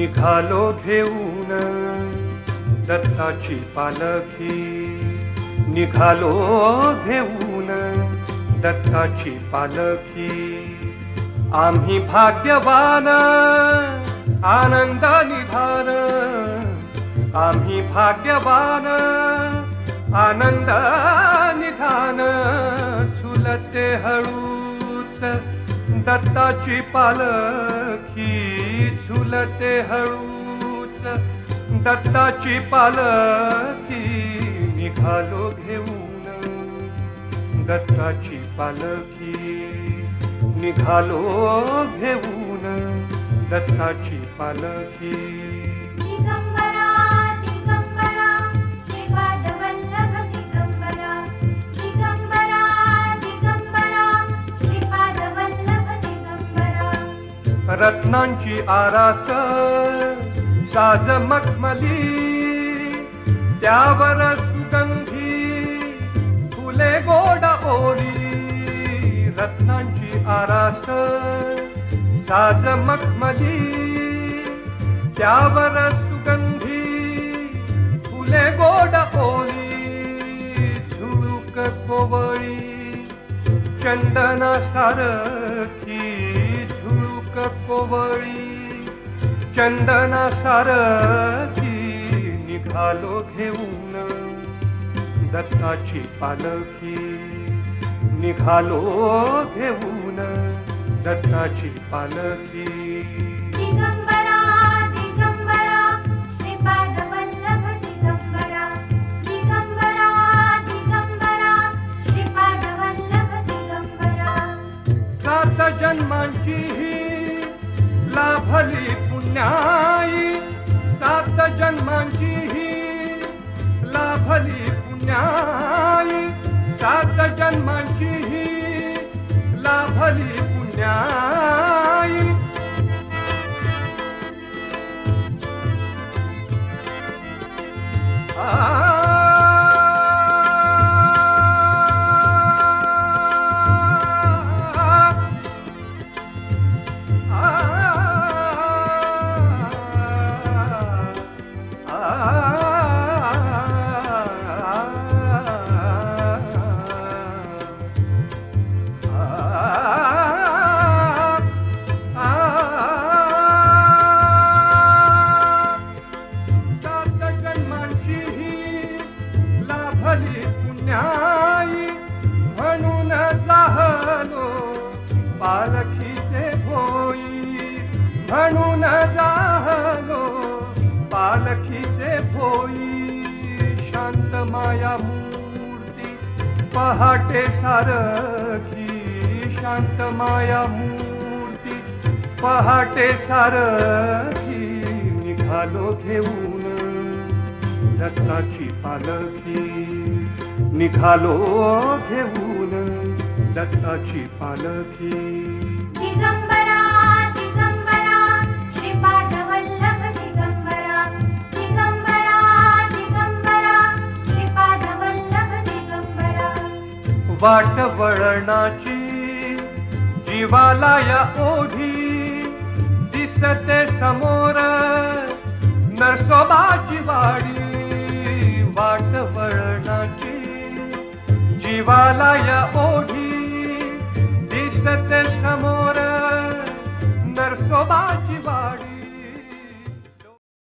निघालो घेऊन दत्ताची पालखी, निघालो घेऊन दत्ताची पालखी। आम्ही भाग्यवान आनंद निधान, आम्ही भाग्यवान आनंद निधान। झुलते हळूच दत्ताची पालखी, झुलते हळूच दत्ताची पालखी। निघालो घेऊन दत्ताची पालखी, निघालो घेऊन दत्ताची पालखी। दिगंबरा दिगंबरा श्रीपाद वल्लभ दिगंबरा, दिगंबरा दिगंबरा श्रीपाद वल्लभ दिगंबरा। रत्नांची आरास साज मखमली, त्यावर सुगंधी फुले गोड ओढी। रत्नांची आरास साज मखमली, त्यावर सुगंधी फुले गोड ओढी। झुळूक कोवळी चंदना सारखी, झुळूक कोवळी चंदना सारखी। निघालो घेऊन दत्ताची पालखी, निघालो घेऊन दत्ताची पालखी। दिगंबरा दिगंबरा श्रीपाद वल्लभ दिगंबरा, दिगंबरा दिगंबरा श्रीपाद वल्लभ दिगंबरा। सात जन्मांची लाभली पुण्याई, सात जन्मांची लाभली पुण्याई, सात जन्मांची लाभली पुण्याई। म्हणून जाहलो पालखीचे भोई, म्हणून जाहलो पालखीचे भोई। शांत माया मूर्ती पहाटे सारखी, शांत माया मूर्ती पहाटे सारखी। निघालो घेऊन दत्ताची पालखी, निघालो घेऊन दत्ताची पालखी। दिगंबरा दिगंबरा श्रीपाद वल्लभ दिगंबरा, दिगंबरा दिगंबरा श्रीपाद वल्लभ दिगंबरा। वाट वळणाची जीवाला या ओढी, दिसते समोर नरसोबाची वाडी। वाट वळणाची जीवाला या ओढी, दिसते समोर नरसोबाची वाडी।